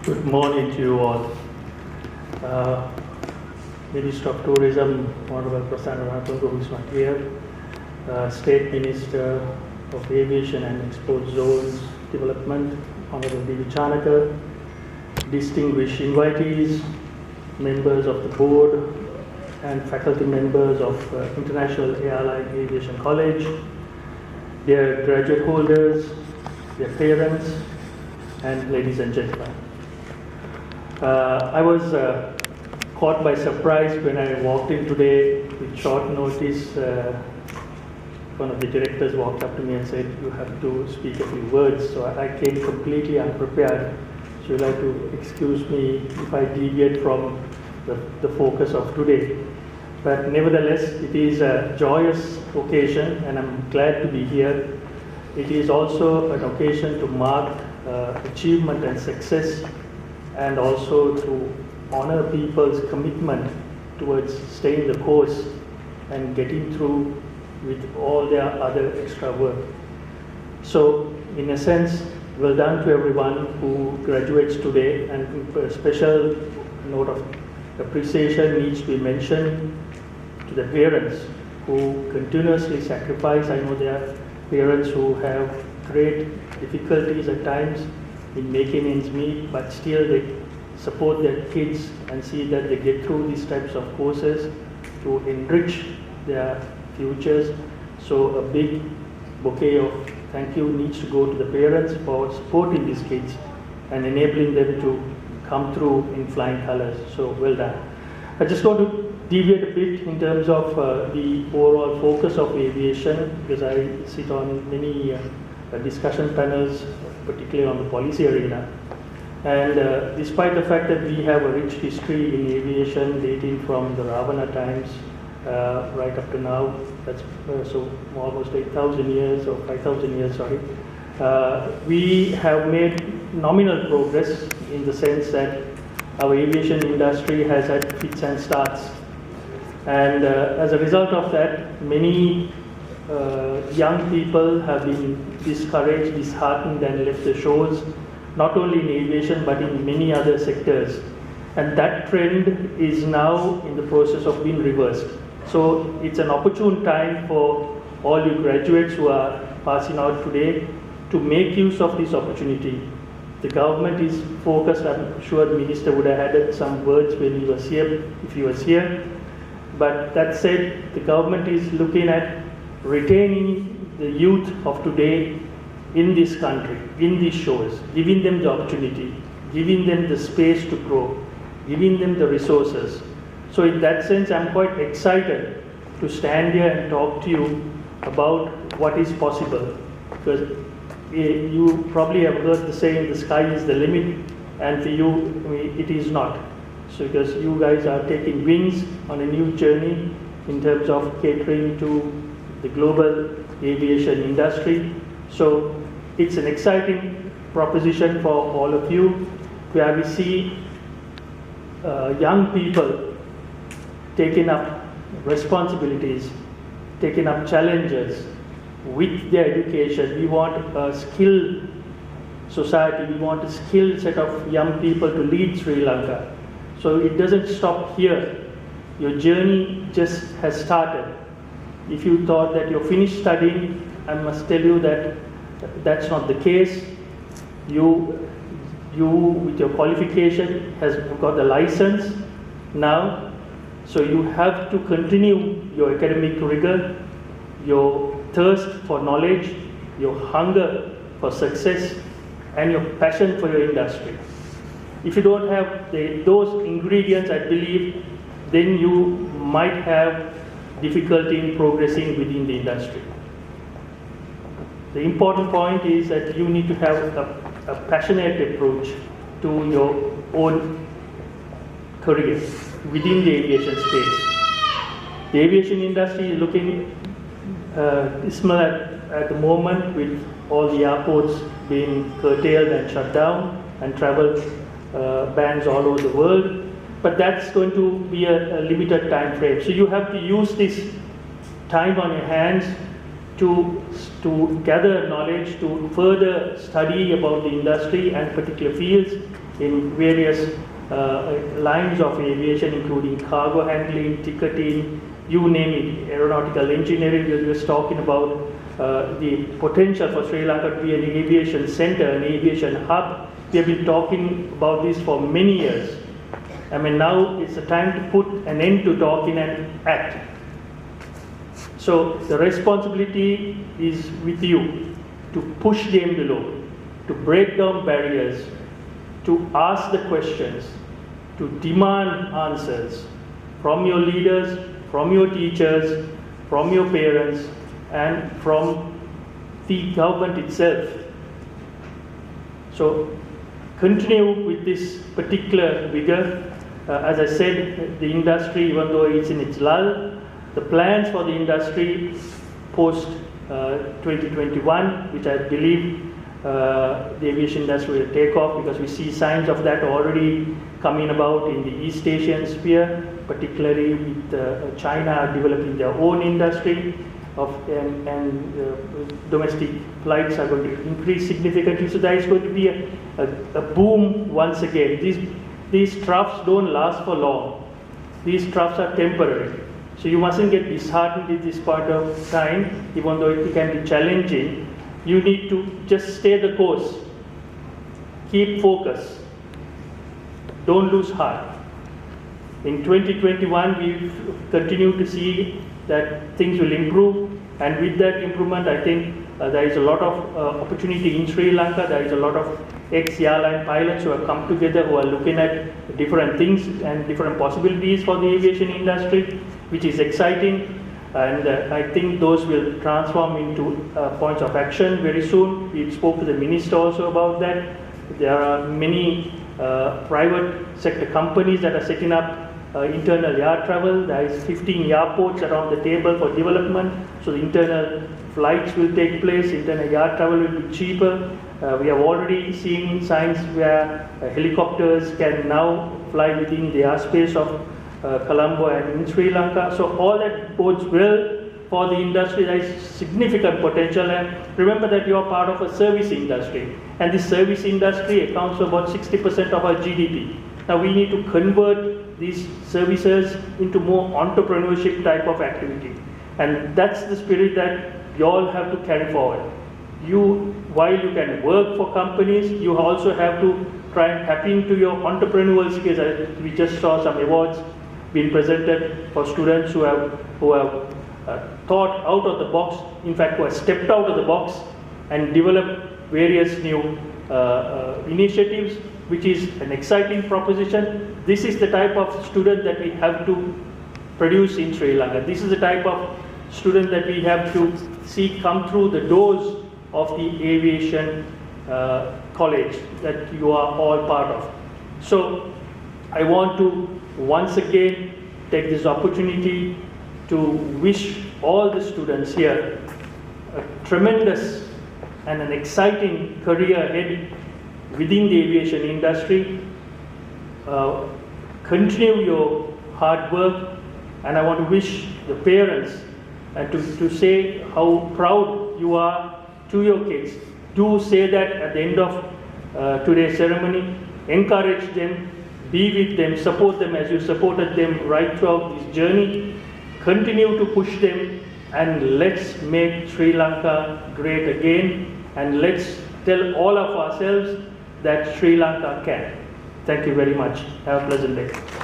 Good morning to you all. Uh, Minister of Tourism, Honorable Prasanna Ranatunga, who is not here, State Minister of Aviation and Export Zones Development, Honorable D.V. Chanaka, distinguished invitees, members of the board, and faculty members of International Airline Aviation College, their graduate holders, their parents, and ladies and gentlemen. I was caught by surprise when I walked in today with short notice. One of the directors walked up to me and said, "You have to speak a few words." So I came completely unprepared. So you'd like to excuse me if I deviate from the focus of today. But nevertheless, it is a joyous occasion and I'm glad to be here. It is also an occasion to mark achievement and success, and also to honor people's commitment towards staying the course and getting through with all their other extra work. So, in a sense, well done to everyone who graduates today, and a special note of appreciation needs to be mentioned to the parents who continuously sacrifice. I know there are parents who have great difficulties at times in making ends meet, but still they support their kids and see that they get through these types of courses to enrich their futures. So a big bouquet of thank you needs to go to the parents for supporting these kids and enabling them to come through in flying colors. So well done. I just want to deviate a bit in terms of the overall focus of aviation, because I sit on many discussion panels, particularly on the policy arena. And despite the fact that we have a rich history in aviation dating from the Ravana times right up to now, that's so almost 8,000 years or 5,000 years, sorry, we have made nominal progress in the sense that our aviation industry has had fits and starts. And as a result of that, many young people have been discouraged, disheartened, and left the shores, not only in aviation but in many other sectors. And that trend is now in the process of being reversed. So it's an opportune time for all you graduates who are passing out today to make use of this opportunity. The government is focused, I'm sure the Minister would have added some words when he was here, if he was here. But that said, the government is looking at retaining the youth of today in this country, in these shores, giving them the opportunity, giving them the space to grow, giving them the resources. So in that sense, I'm quite excited to stand here and talk to you about what is possible. Because you probably have heard the saying, the sky is the limit, and for you, it is not. So because you guys are taking wings on a new journey in terms of catering to the global aviation industry. So it's an exciting proposition for all of you, where we see young people taking up responsibilities, taking up challenges with their education. We want a skilled society, we want a skilled set of young people to lead Sri Lanka. So it doesn't stop here. Your journey just has started. If you thought that you're finished studying, I must tell you that that's not the case. You with your qualification has got the license now, so you have to continue your academic rigor, your thirst for knowledge, your hunger for success, and your passion for your industry. If you don't have those ingredients, I believe, then you might have difficulty in progressing within the industry. The important point is that you need to have a passionate approach to your own career within the aviation space. The aviation industry is looking dismal at the moment, with all the airports being curtailed and shut down and travel bans all over the world. But that's going to be a limited time frame. So you have to use this time on your hands to gather knowledge, to further study about the industry and particular fields, in various lines of aviation, including cargo handling, ticketing, you name it, aeronautical engineering. We were talking about the potential for Sri Lanka to be an aviation center, an aviation hub. We have been talking about this for many years. I mean, now it's the time to put an end to talking and act. So the responsibility is with you to push the envelope, to break down barriers, to ask the questions, to demand answers from your leaders, from your teachers, from your parents, and from the government itself. So continue with this particular vigor. As I said, the industry, even though it's in its lull, the plans for the industry post 2021, which I believe the aviation industry will take off, because we see signs of that already coming about in the East Asian sphere, particularly with China developing their own industry and domestic flights are going to increase significantly. So there is going to be a boom once again. These troughs don't last for long. These troughs are temporary. So you mustn't get disheartened at this point of time, even though it can be challenging. You need to just stay the course. Keep focus. Don't lose heart. In 2021, we continue to see that things will improve, and with that improvement, I think there is a lot of opportunity in Sri Lanka. There is a lot of ex-airline pilots who have come together, who are looking at different things and different possibilities for the aviation industry, which is exciting. And I think those will transform into points of action very soon. We spoke to the minister also about that. There are many private sector companies that are setting up internal air travel. There is 15 airports around the table for development. So the internal flights will take place, internal air travel will be cheaper. We have already seen signs where helicopters can now fly within the airspace of Colombo and in Sri Lanka. So all that bodes well for the industry. There is significant potential, and remember that you are part of a service industry, and this service industry accounts for about 60% of our GDP. Now we need to convert these services into more entrepreneurship type of activity, and that's the spirit that you all have to carry forward. While you can work for companies, you also have to try and tap into your entrepreneurial skills. We just saw some awards being presented for students who have thought out of the box, in fact who have stepped out of the box and developed various new initiatives, which is an exciting proposition. This is the type of student that we have to produce in Sri Lanka. This is the type of student that we have to see come through the doors of the aviation college that you are all part of. So I want to once again take this opportunity to wish all the students here a tremendous and an exciting career ahead within the aviation industry. Continue your hard work, and I want to wish the parents and to say how proud you are to your kids. Do say that at the end of today's ceremony. Encourage them, be with them, support them as you supported them right throughout this journey. Continue to push them, and let's make Sri Lanka great again, and let's tell all of ourselves that Sri Lanka can. Thank you very much. Have a pleasant day.